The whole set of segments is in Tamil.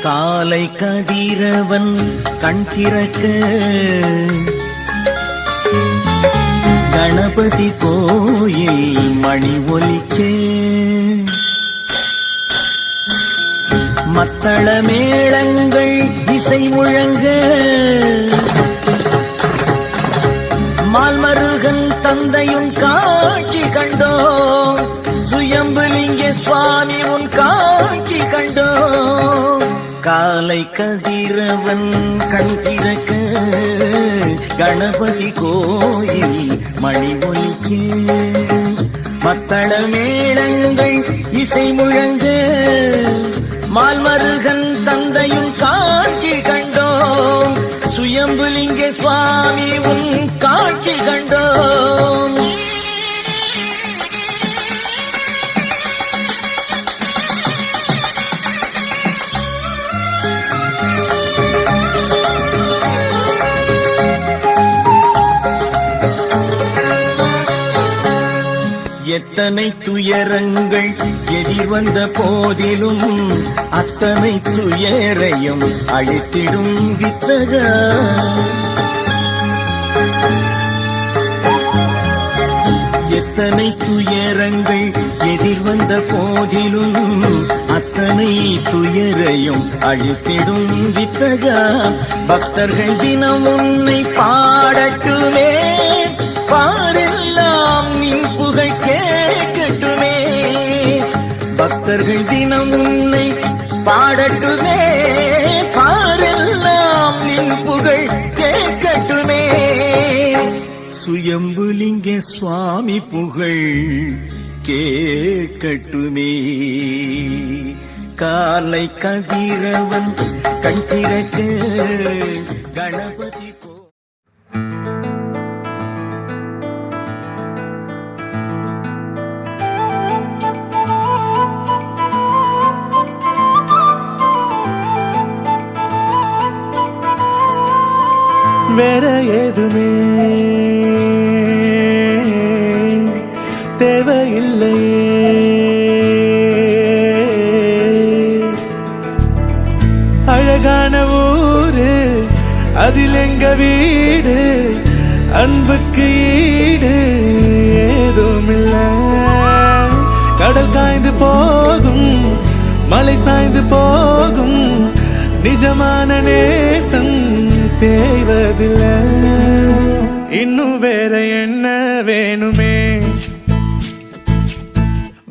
காலை கதிரவன் கண் திறக்க கணபதி கோயில் மணி ஒலிக்க மத்தள மேளங்கள் இசை முழங்க மால்மருகன் தந்தையும் காட்சி கண்டோம் சுயம்புலிங்க சுவாமி உன் காட்சி கண்டோம் காலை கதிரவன் கண் திறக்க கணபதி கோயில் மணி ஒலிக்க மத்தள மேளங்கள் இசை முழங்க மால்மருகன் தந்தையும் காட்சி கண்டோம் சுயம்புலிங்க சுவாமி உன் காட்சி கண்டோம் எத்தனை துயரங்கள் எதிர் வந்த போதிலும் அத்தனை துயரையும் அழித்திடும் வித்தகா எத்தனை துயரங்கள் எதிர் வந்த போதிலும் அத்தனை துயரையும் அழித்திடும் வித்தகா பக்தர்கள் தினம் உன்னை பாடட்டுமே பாரெல்லாம் நின் புகழ் கேட்கட்டுமே பக்தர்கள் தினம் உன்னை பாடட்டுமே பாரெல்லாம் நின் புகழ் கேட்கட்டுமே சுயம்புலிங்க சுவாமி புகழ் கேட்கட்டுமே காலை கதிரவன் கண் திறக்க கணபதி வேற ஏதுமே தேவையில்லையே அழகான ஊரு அதில் எங்க வீடு அன்புக்கு ஈடு ஏதுமில்ல கடல் காய்ந்து போகும் மலை சாய்ந்து போகும் நிஜமான நேசம் தேய்வதில்லை இன்னும் வேற என்ன வேணுமே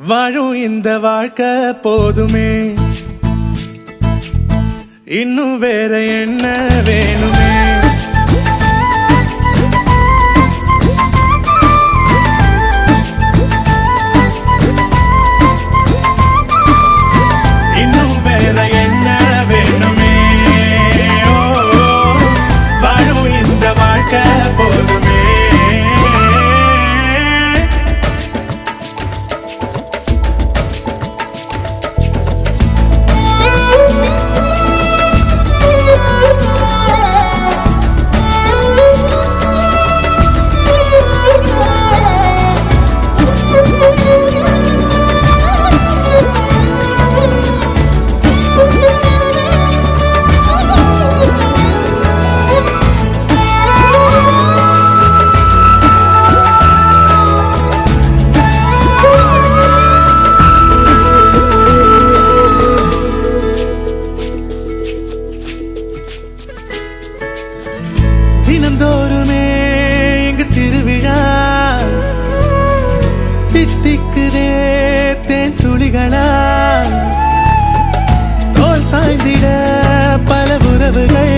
வாழும் இந்த வாழ்க்கை போதுமே இன்னும் வேற என்ன வேணுமே இன்னும் வேற என்ன வேணுமே போதுமே தினந்தோறுமே எங்கு திருவிழா தித்திக்குதே தேன் துளிகளா தோல் சாய்ந்திட பல உறவுகள்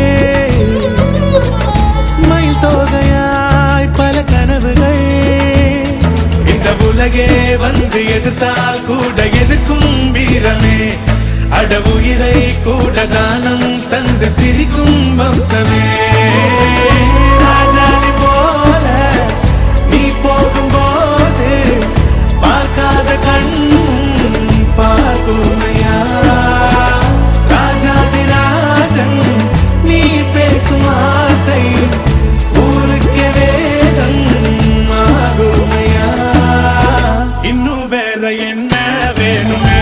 மயில் தோகையாய் பல கனவுகள் இந்த உலகே வந்து எதிர்த்தால் கூட எதிர்க்கும் வீரமே அட உயிரை கூட தானம் தந்து சிரிக்கும் வம்சமே ராஜாதி போல நீ போகும்போது பார்க்காத கண்ணும் பார்க்குமையா ராஜாதி ராஜன் நீ பேசும் வார்த்தை ஊருக்கே வேதம் ஆகுமையா இன்னும் வேற என்ன வேணுமே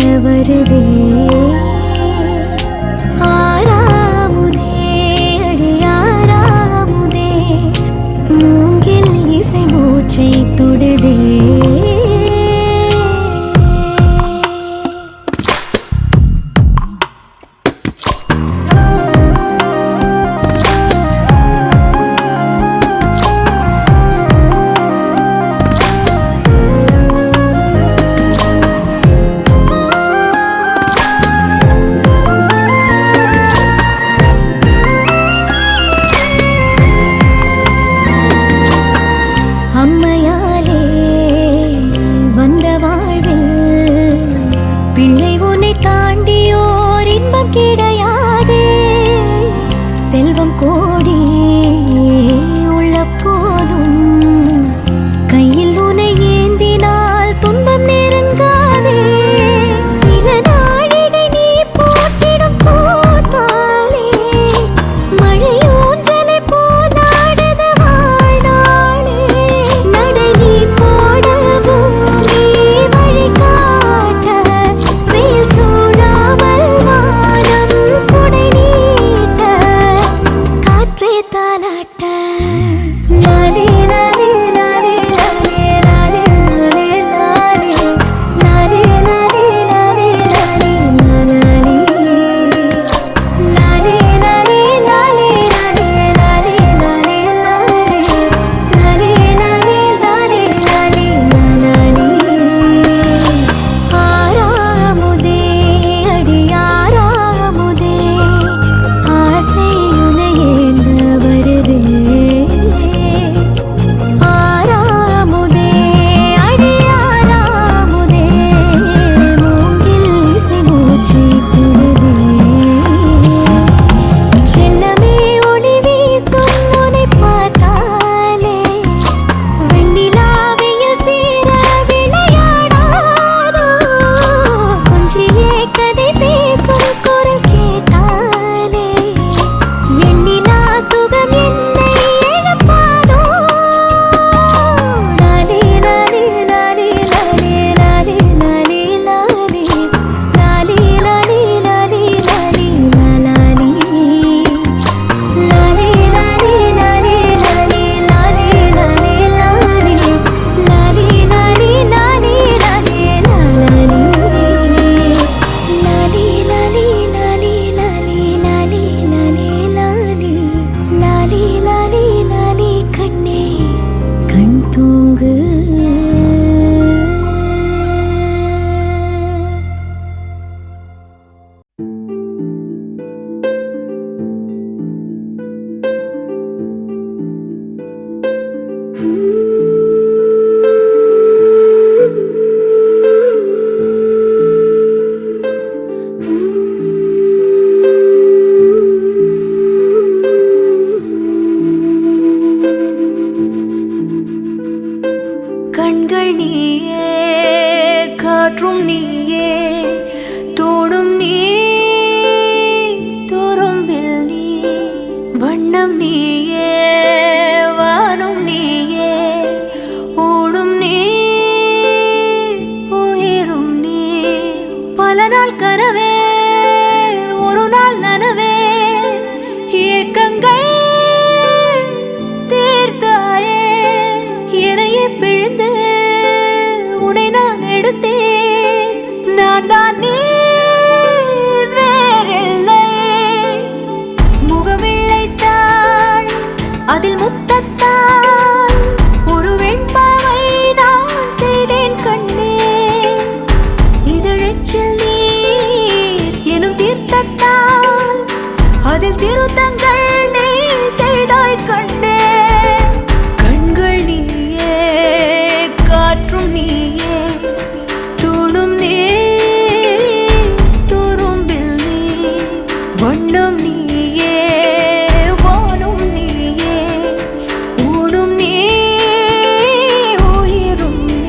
தீர்த்தத்தால் அதில் திருத்தங்கள் நீ செய்தாய் கண்டே. கண்கள் நீயே, காற்றும் நீயே, தூணும் நீ, துரும்பில் நீ, வண்ணம் நீயே, வானும் நீயே, ஊடும் நீ, உயிரும் நீ.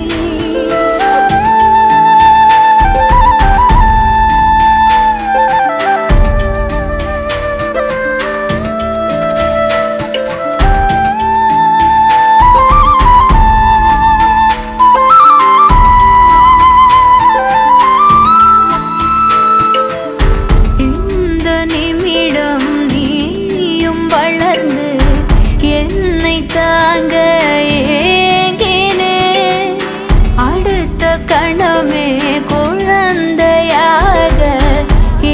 இந்த நிமிடம் நீயும் வளர்ந்து என்னை தாங்க ஏங்கினே. அடுத்த கணமே குழந்தையாக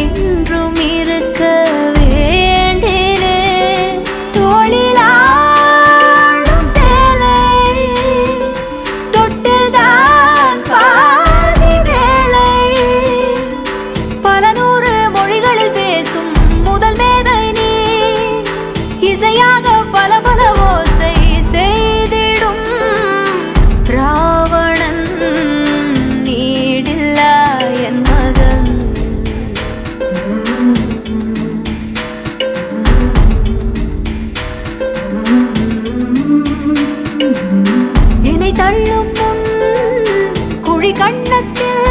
என்றும் இருக்க வேண்டினே. தோளிலாடும் சேலை தொட்டில்தான் பாதி வேளை. பல நூறு மொழிகளில் பேசும் முதல் மேதை நீ. இசையாக பல பல ஓசை செய்திடும் ராவணன் நீடில்லா என் மகன். என்னை தள்ளும் முன் குழி கண்ணத்தில்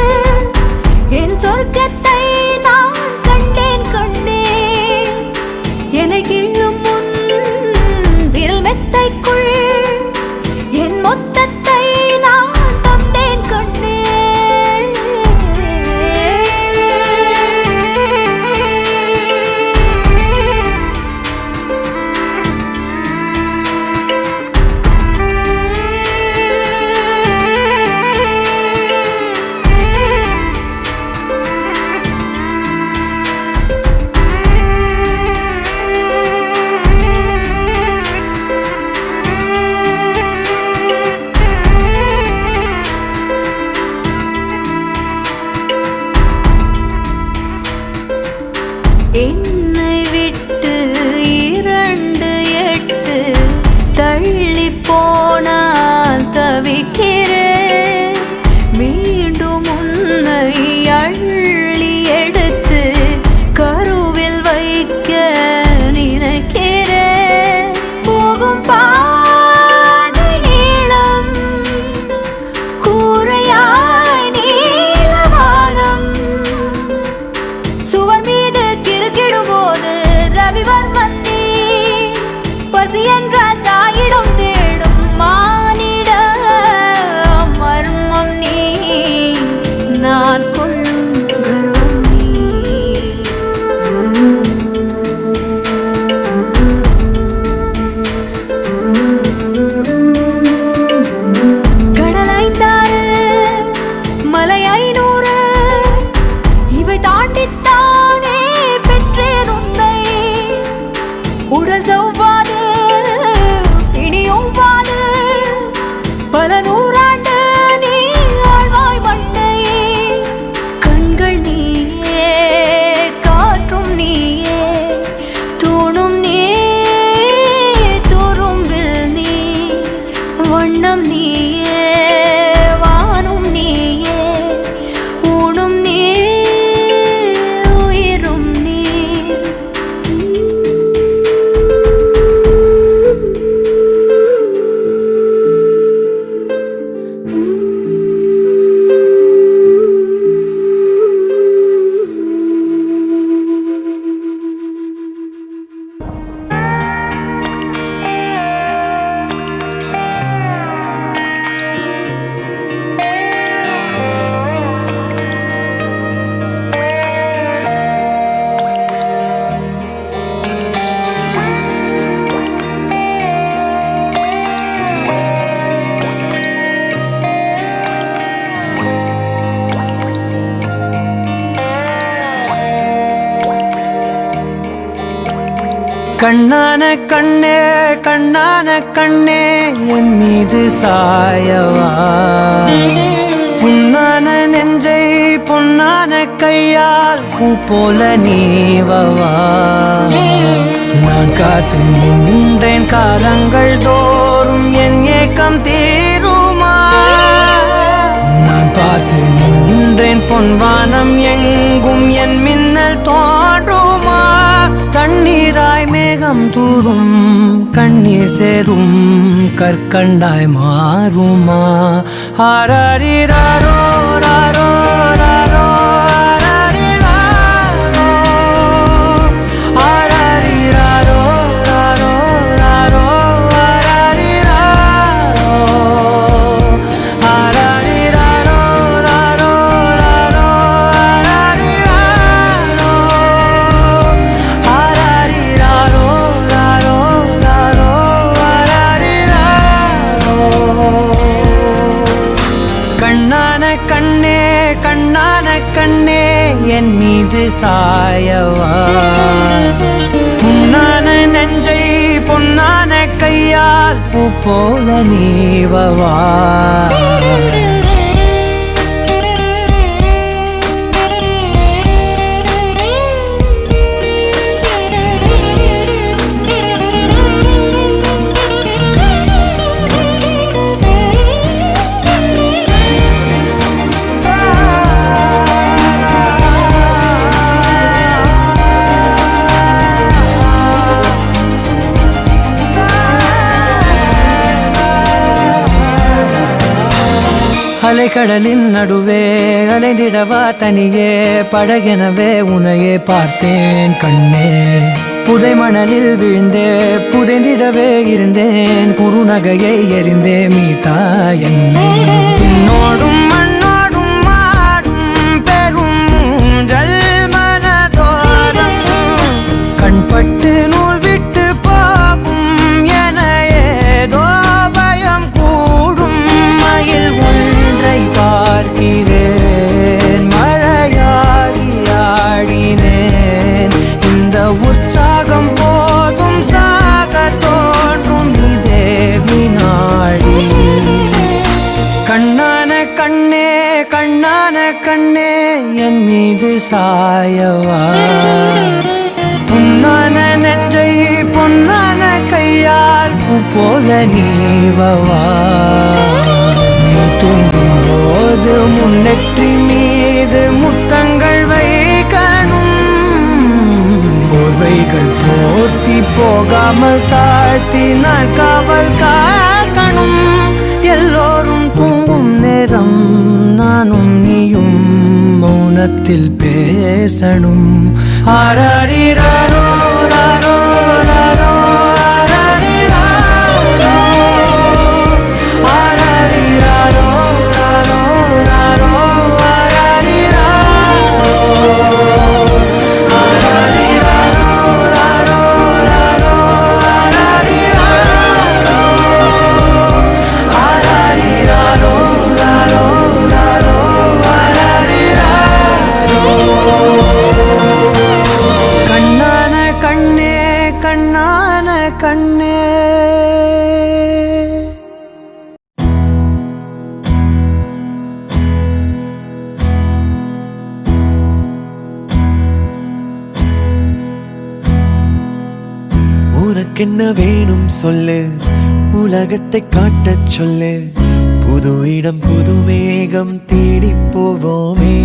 என் சொர்க்கத்தை நான் கண்டேன் கண்டேன். என்னை கிள்ளும் முன் விரல் மெத்தைக்குள் என் மொத்தத்தை நான் தந்தேன் கண்டேன். என்னை விட்டு 2 8 தள்ளி போனால் தவிக்கிறேன். மீண்டும் உன்னை அள்ளி எடுத்து கருவில் வைக்க நினைக்கிறேன். போகும் பாதை நீளம், கூரையாய் நீலவானம். சுவர் மீது கிறுக்கிடும் போது ரவிவர்மன் நீ. பசி என்ற தாயிடம் தேடும் மானிட மர்மம் நீ. நான் கொள்ளும் கர்வம் நீ. கடல் 5 மலை 500 இவை தாண்டித்தானே பெற்றேன் உன்னை. உடல் செவ்வாது பிணியும் வாது பல நூறாண்டு நீ ஆழ்வாய் மண்ணை. கண்கள் நீயே, காற்றும் நீயே, தூணும் நீ, துரும்பில் நீ, வண்ணம் நீயே, வானும் நீயே, ஊடும் நீ, உயிரும் நீ. கண்ணான கண்ணே கண்ணான கண்ணே என் மீது சாயவா. புண்ணான நெஞ்சை பொன்னான கையால் பூ போல நீவவா நான் காத்து நின்றேன் காலங்கள் தோறும் என் ஏக்கம் தீருமா நான் பார்த்து நின்றேன் பொன்வானம் எங்கும் என் மின்னல் தோன்றுமா தண்ணீராய் மேகம் தூரும் கண்ணீர் சேரும் கற்கண்டாய் மாறுமா ஆராரிராரோ ராரோ ராரோ ஆராரிராரோ ராரோ ராரோ ஆராரிராரோ ராரோ ராரோ ஆராரிராரோ ராரோ ராரோ கண்ணான கண்ணே கண்ணான கண்ணே என் மீது சாயவா புண்ணான நெஞ்சை பொன்னான கையால் பூ போல நீவவா அலைக்கடலின் நடுவே அலைந்திடவா தனியே படகெனவே உனையே பார்த்தேன் கண்ணே புதை மணலில் விழுந்தே புதைந்திடவே இருந்தேன் குறுநகையை எறிந்தே மீட்டா என்னை உன்னோடும் மண்ணோடும் மாடும் பெரும் ஊஞ்சல் மனதோரம் கண்பட்டு நூல் விட்டு போகும் என ஏதோ பயம் கூடும் மயில் ஒன்றை பார்க்கிறேன் மழையாகி ஆடினேன் இந்த உற்சாகம் போதும் சாக தோன்றும் இதே வினாடி கண்ணான கண்ணே கண்ணான கண்ணே என் மீது சாயவா புண்ணான நெஞ்சை பொன்னான கையால் பூ போல நீவவா நீ தூங்கும் போது முன்னெற்றி மீது முத்தங்கள் வைக்கணும் போர்வைகள் போர்த்தி போகாமல் தாழ்த்தி நான் காவல் காக்கணும் எல்லோரும் தூங்கும் நேரம் நானும் நீயும் மௌனத்தில் பேசணும் ஆராரிராரோ ராரோ ராரோ ஆராரிராரோ ராரோ ராரோ ஆராரிராரோ ராரோ ராரோ ஆராரிராரோ ராரோ ராரோ கண்ணான கண்ணே கண்ணான கண்ணே உனக்கென்ன வேணும் சொல்லு உலகத்தை காட்டச் சொல்லு புது இடம் புது மேகம் தேடி போவோமே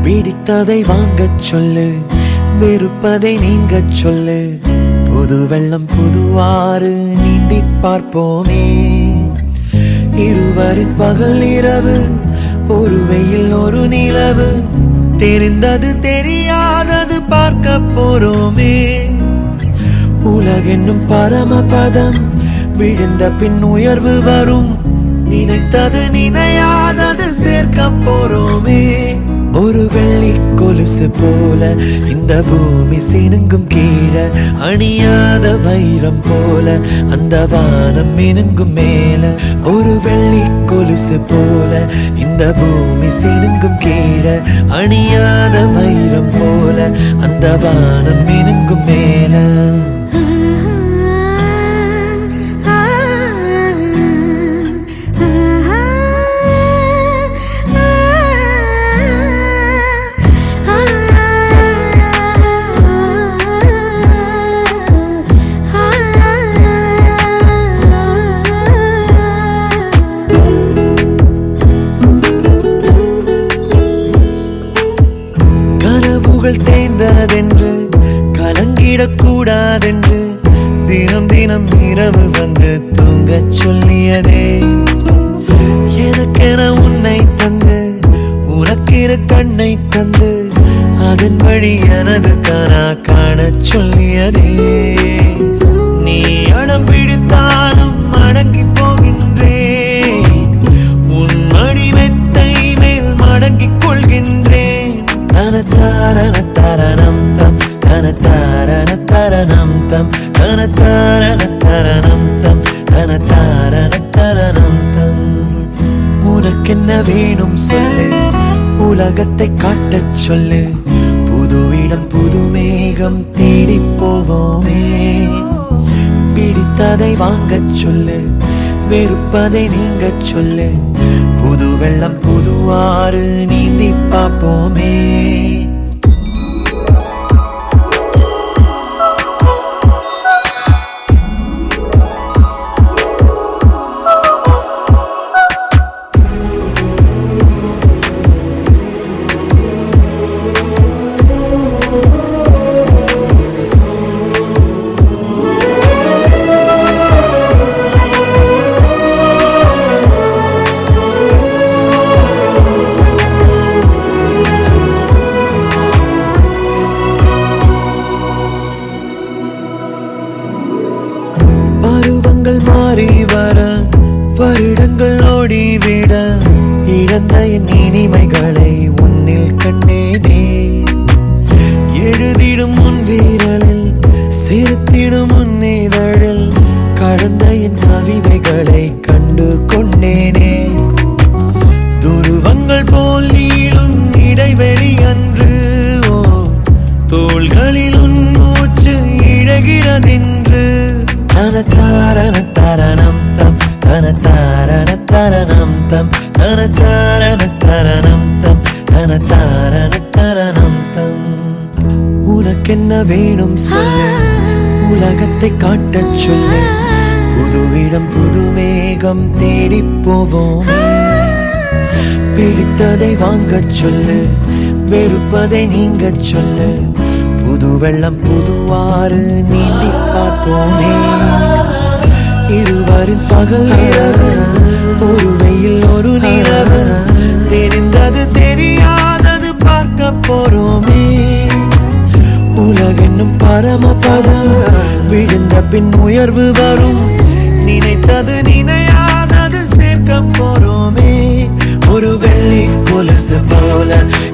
பிடித்ததை வாங்கச் சொல்லு வெறுப்பதை நீங்கச் சொல்லு புது வெள்ளம் புது ஆறு நீந்தி பார்ப்போமே இருவரின் பகல் இரவு ஒரு வெயில் ஒரு நிலவு தெரிந்தது தெரியாதது பார்க்க போறோமே உலகென்னும் பரமபதம் விழுந்த பின் உயர்வு வரும் நினைத்தது நினையாதது சேர்க்க போறோமே ஒரு வெள்ளி கொலுசு போல இந்த பூமி சினுங்கும் கீழே அணியாத வைரம் போல அந்த வானம் மினுங்கும் மேல ஒரு வெள்ளி கொலுசு போல இந்த பூமி சினுங்கும் கீழே அணியாத வைரம் போல அந்த வானம் மினுங்கும் மேல இரு கண்ணை தந்து அதன் வழி எனது கனா காணச் சொல்லியதே. நீ அடம் பிடித்தாலும் அடங்கி போகின்றேன், உன் மடி மெத்தை மேல் மடங்கிக் கொள்கின்றேன். தனத்தாரண தரணம் தம் தனத்தாரண தரணம் தம் தனத்தாரண தரணம் தம் தனத்தாரண தரணம் தம். உனக்கென்ன வேணும் சொல்லு, உலகத்தை காட்டச் சொல்லு. புது இடம் புது மேகம் தேடி போவோமே. பிடித்ததை வாங்கச் சொல்லு, வெறுப்பதை நீங்கச் சொல்லு. புது வெள்ளம் புது ஆறு நீந்தி பார்ப்போமே. மாறி வர வருடங்கள் ஓடிவிட இழந்த என் இனிமைகளை உன்னில் கண்டேனே. எழுதிடும் உன் வீரலில் சிரித்திடும் உன் இதழில் கடந்த என் கவிதைகளை கண்டு கொண்டேனே. துருவங்கள் போல் நீளும் இடைவெளி அன்று தோள்களில் உன் மூச்சு இழகிறதென்று. தனத்தாரண தரணம் தம் தனத்தாரண தரணம் தம் தனத்தாரண தரணம் தம் தனத்தாரண தரணம் தம். உனக்கென்ன வேணும் சொல்லு, உலகத்தை காட்டச் சொல்லு. புது இடம் புது மேகம் தேடி போவோம். பிடித்ததை வாங்கச் சொல்லு, வெறுப்பதை நீங்கச் சொல்லு. புது வெள்ளம் புது ஆறு நீந்தி பார்ப்போமே. இருவரின் பகல் இரவு, ஒரு வெயில் ஒரு நிலவு. தெரிந்தது தெரியாதது பார்க்க போறோமே. உலகென்னும் பரமபதம், விழுந்த பின் உயர்வு வரும். நினைத்தது நினையாதது சேர்க்க போறோமே. ஒரு வெள்ளி கொலுசு போல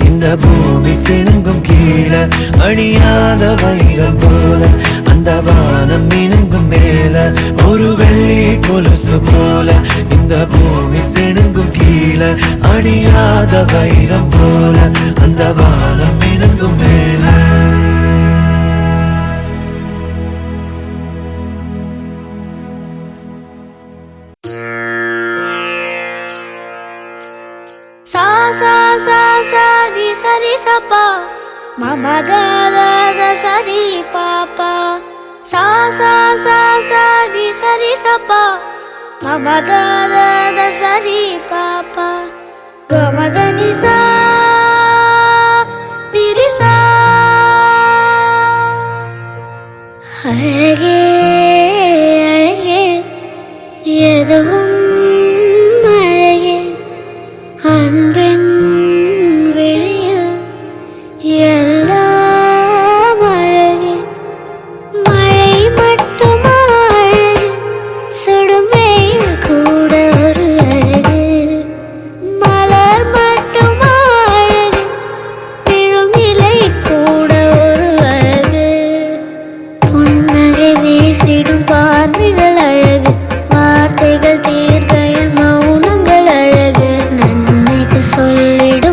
இந்த பூமி சினுங்கும் கீழே, அணியாத வைரம் போல அந்த வானம் மினுங்கும் மேல. ஒரு வெள்ளி கொலுசு போல இந்த பூமி சினுங்கும் கீழே, அணியாத வைரம் போல அந்த வானம் மினுங்கும் மேல. Sari sapa mama da da da sari papa sa sa sa sa di sari sapa mama da da da sari papa ga ma da ni sa diri sa alage alage yedavum alage anben எல்லாம் அழகு. மழை மட்டுமா அழகு, சுடும் வெயில் கூட ஒரு அழகு. மலர் மட்டுமா அழகு, விழும் இலை கூட ஒரு அழகு. புன்னகை வீசிடும் பார்வைகள் அழகு, வார்த்தைகள் தீர்க்கையில் மௌனங்கள் அழகு. நன்மைக்கு சொல்லிடும்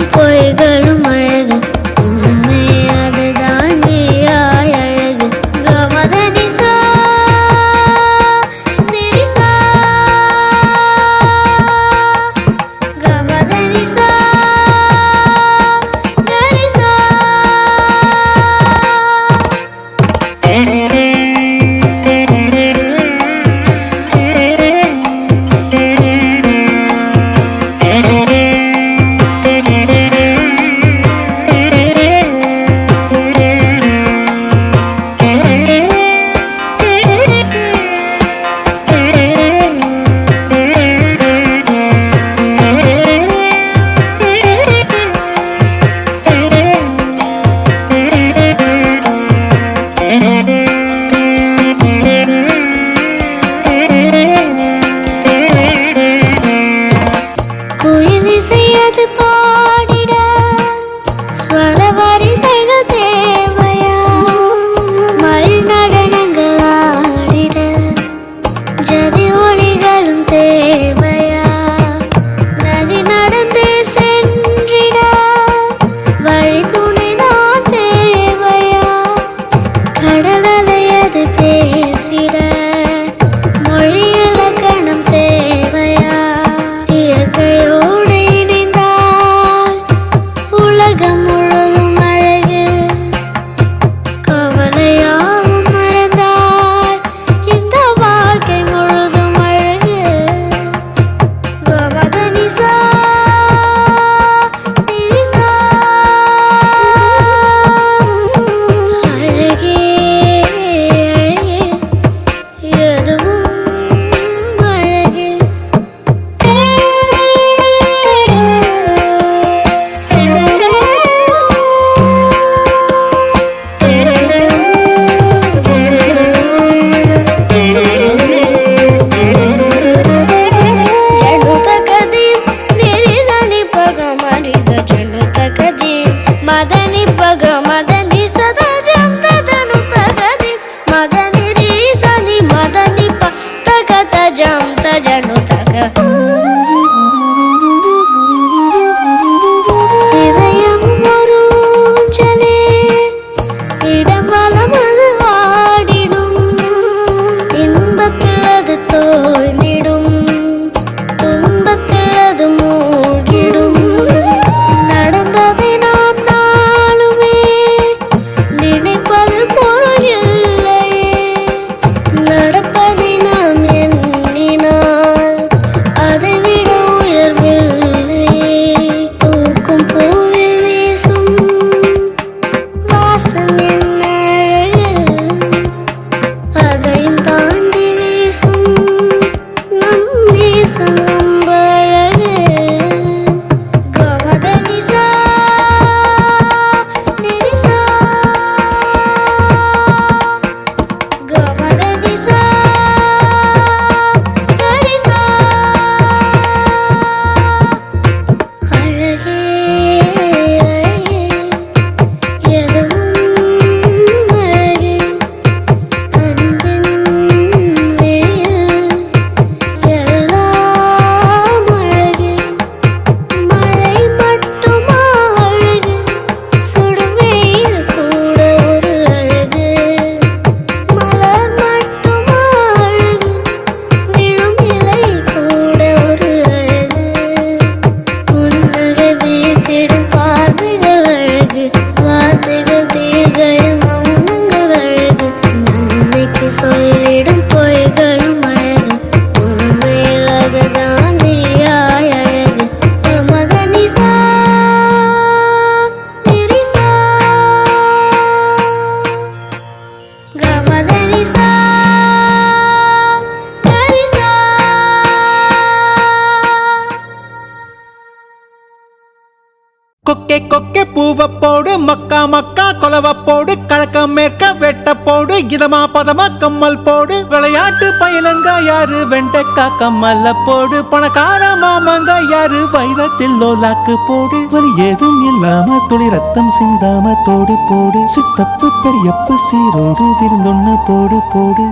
கொக்கே கொக்கே பூவ போடு மக்கா மக்கா கொலவ போடு கழக்க மேற்க வெட்ட போடு இதமா பதமா கம்மல் போடு விளையாட்டு பயிலங்க யாரு வெண்டைக்கா கம்மல்ல போடு பணக்கார மாமங்க யாரு வைரத்தில் லோலாக்கு போடு வலி ஏதும் இல்லாம துளி ரத்தம் சிந்தாம தோடு போடு சித்தப்பு பெரியப்பு சீரோடு விருந்தொன்னு போடு போடு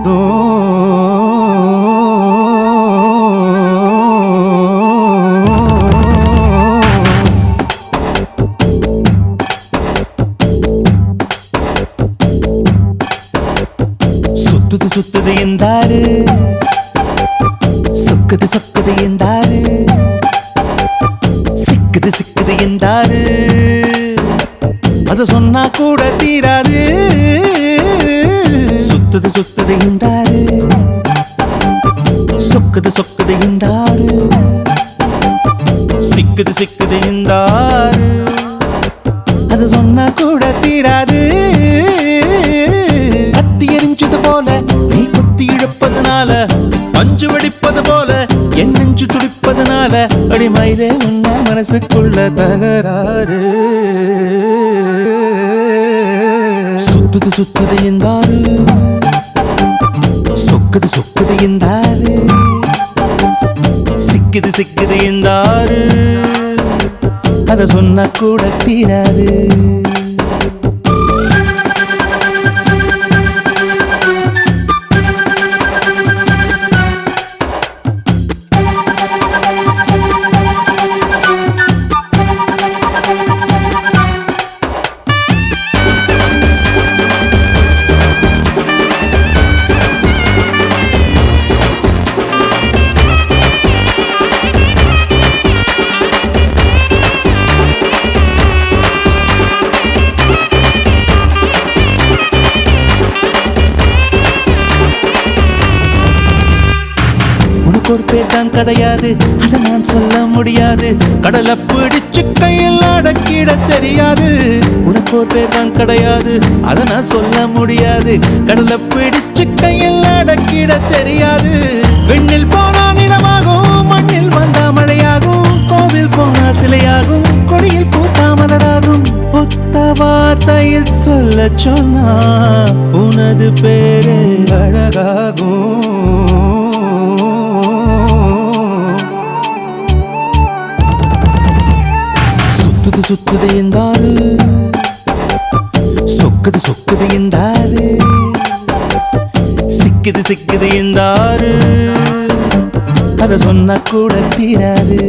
சுத்துது சுத்துது என்றாரு சொக்குது சொக்குது என்றாரு சிக்குது சிக்குது என்றாரு அத சொன்னா கூட தீராது சுத்துது சுத்துது என்றாரு சொக்குது சொக்குது என்றாரு சிக்குது சிக்குது என்றாரு அத சொன்னா கூட தீராது எரிஞ்சது போல நீ குத்தி இழுப்பதனால பஞ்சு வெடிப்பது போல என் நெஞ்சு துடிப்பதனால அடிமயிலே உன்ன மனசுக்குள்ள தகராறு சுத்துது சுத்துது என்றாரு சொக்குது சொக்குது என்றாரு சிக்குது சிக்குது என்றாரு அத சொன்னா கூட தீராது ஒரு பேர் தான் கிடையாது அத நான் சொல்ல முடியாது கடலை பிடிச்சு கையில் அடக்கிட தெரியாது உனக்கு ஒரு பேர் தான் கிடையாது அத நான் சொல்ல முடியாது கடலை பிடிச்சு கையில் அடக்கிட தெரியாது விண்ணில் போனா நிலமாகும் மண்ணில் வந்தா மழையாகும் கோவில் போனால் சிலையாகும் கொடியில் பூத்தா மலராகும் ஒத்த வார்த்தையில் சொல்ல சொன்னா உனது பேரு அழகாகும் சுத்துது சுத்துது என்றாரு சொக்குது சொக்குது என்றாரு சிக்குது சிக்குது என்றாரு அத சொன்னா கூட தீராது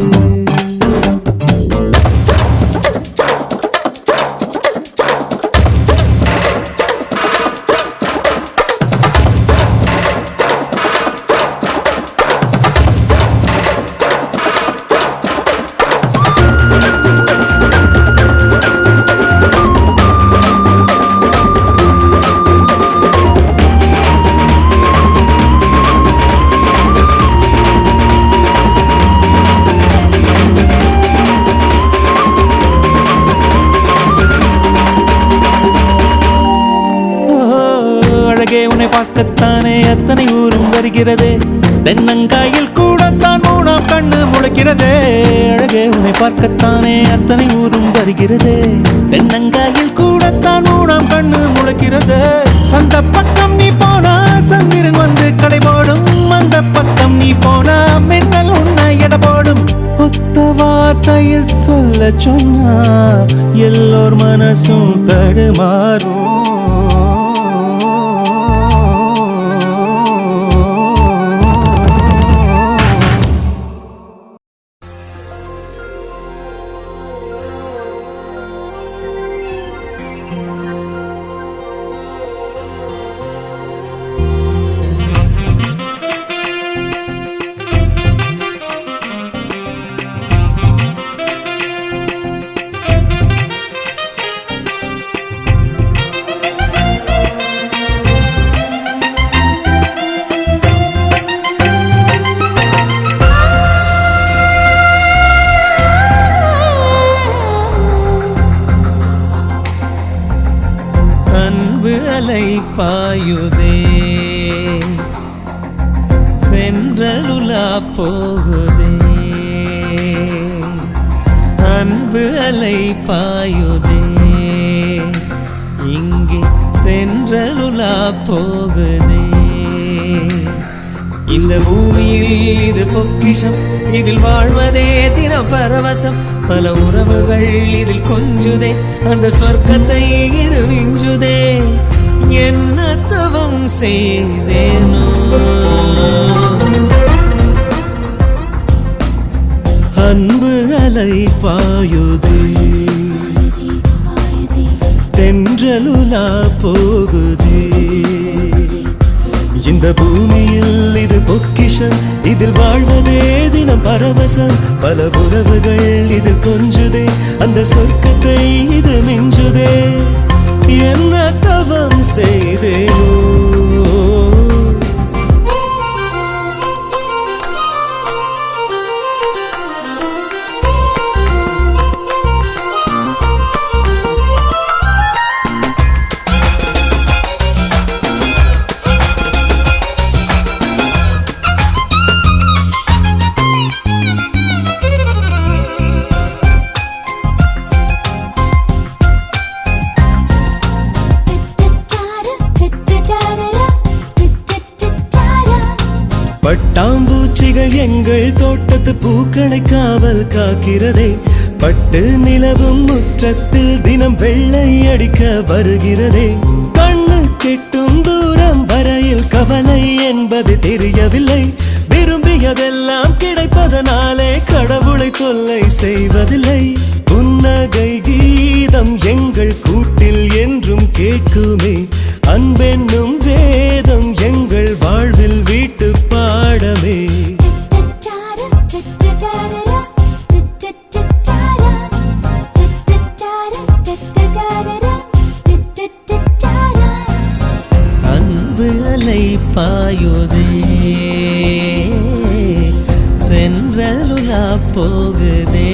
உன்னை பார்க்கத்தானே அத்தனை ஊரும் வருகிறதே தென்னங்காயில் கூடத்தான் மூணாம் கண்ணு முளைக்கிறதே அழகே உன்னை பார்க்கத்தானே அத்தனை ஊரும் வருகிறதே தென்னங்காயில் கூடத்தான் மூணாம் கண்ணு முளைக்கிறதே சந்த பக்கம் நீ போனா சந்திரன் வந்து கடை போடும் அந்த பக்கம் நீ போனா மின்னல் உன்னை எடை போடும் ஒத்த வார்த்தையில் சொல்ல சொன்னா எல்லோர் மனசும் தடுமாறும் பாயுதே தென்றலுலா போகுதே அன்பு அலை பாயுதே இங்கே தென்றலுலா போகுதே இந்த பூமியில் இது பொக்கிஷம் இதில் வாழ்வதே தினம் பரவசம் பல உறவுகள் இதில் கொஞ்சுதே அந்த சொர்க்கத்தை இது மிஞ்சுதே என்ன தவம் செய்தேனோ அன்பு அலை பாயுதே தென்றலுலா போகுதே இந்த பூமியில் இது பொக்கிஷம் இதில் வாழ்வதே தினம் பரவசம் பல உறவுகள் இதில் கொஞ்சுதே அந்த சொர்க்கத்தை இது மிஞ்சுதே என்ன தவம் செய்தேனோ பட்டாம்பூச்சிகள் எங்கள் தோட்டத்து பூக்களை காவல் காக்கிறதே பட்டு நிலவும் முற்றத்தில் தினம் வெள்ளை அடிக்க வருகிறதே கண்ணு கெட்டும் தூரம் வரையில் கவலை என்பது தெரியவில்லை விரும்பியதெல்லாம் கிடைப்பதனாலே கடவுளை தொல்லை செய்வதில்லை புன்னகை கீதம் எங்கள் கூட்டில் என்றும் கேட்குமே அன்பென்னும் வேதம் எங்கள் வாழ்வில் வீட்டு பாடமே அன்பு அலை பாயுதே தென்றலுலா போகுதே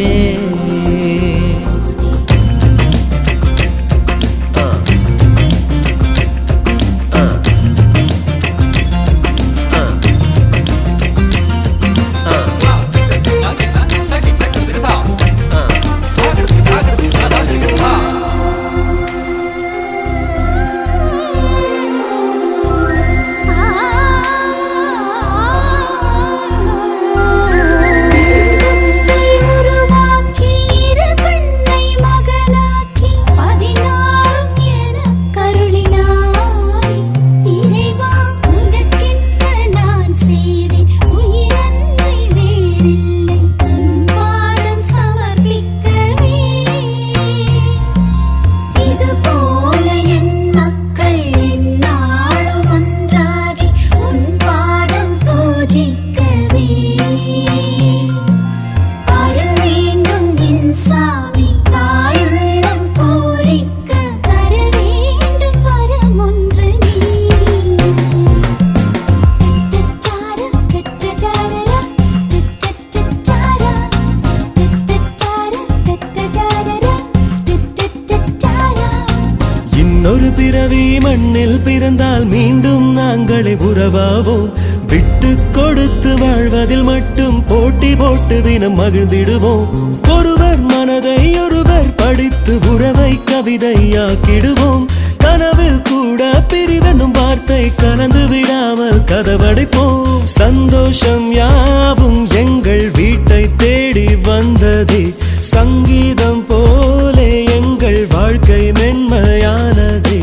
இன்னொரு பிறவி மண்ணில் பிறந்தால் மீண்டும் நாங்களே உறவாவோம் விட்டு கொடுத்து வாழ்வதில் மட்டும் போட்டி போட்டு தினம் மகிழ்ந்திடுவோம் ஒருவர் மனதை ஒருவர் படித்து உறவை கவிதையாக்கிடுவோம் கனவில் கூட பிரிவெனும் வார்த்தை கலந்து விடாமல் கதவடைப்போம் சந்தோஷம் யாவும் எங்கள் வீட்டை தேடி வந்ததே சங்கீதம் போலே எங்கள் வாழ்க்கை மென்மையானதே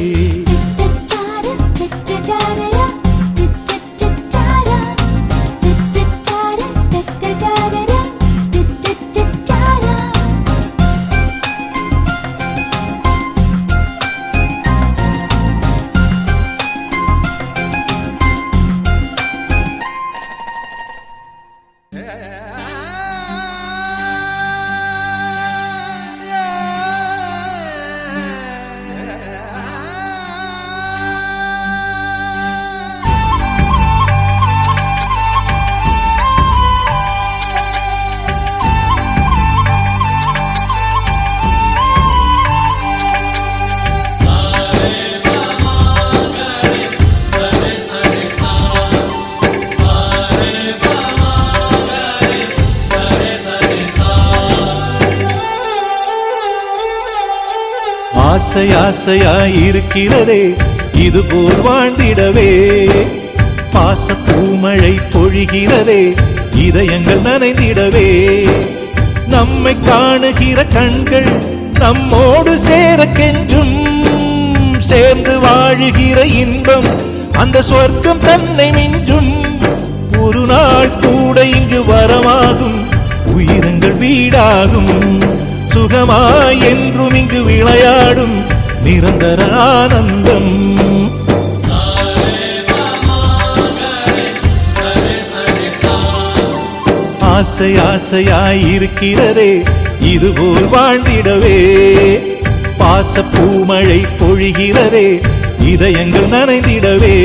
ஆசை ஆசையாய் இருக்கிறதே இது போல் வாழ்ந்திடவே பாச பூமழை பொழிகிறதே இதயங்கள் நனைந்திடவே நம்மை காணுகிற கண்கள் நம்மோடு சேர கெஞ்சும் சேர்ந்து வாழுகிற இன்பம் அந்த சொர்க்கம் தன்னை மிஞ்சும் ஒரு நாள் கூட இங்கு வரமாகும் உயிரங்கள் வீடாகும் சுகமாய் என்றும் இங்கு விளையாடும் நிரந்தர ஆனந்தம் ஆசை ஆசையாய் இருக்கிறதே இதுபோல் வாழ்ந்திடவே பாச பூமழை பொழிகிறதே இதயங்கள் நனைந்திடவே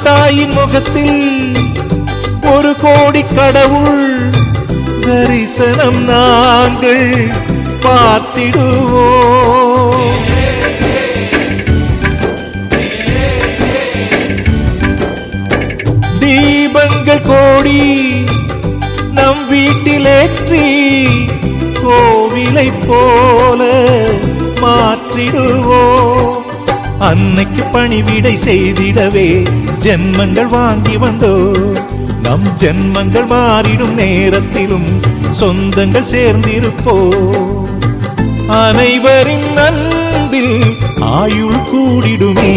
தாயின் முகத்தில் ஒரு கோடி கடவுள் தரிசனம் நாங்கள் பார்த்திடுவோம் தீபங்கள் கோடி நம் வீட்டிலேற்றி கோவிலை போல மாற்றிடுவோம் அன்னைக்கு பணிவிடை செய்திடவே ஜென்மங்கள் வாங்கி வந்தோ நம் ஜென்மங்கள் மாறிடும் நேரத்திலும் சொந்தங்கள் சேர்ந்திருப்போ அனைவரின் அன்பில் ஆயுள் கூடிடுமே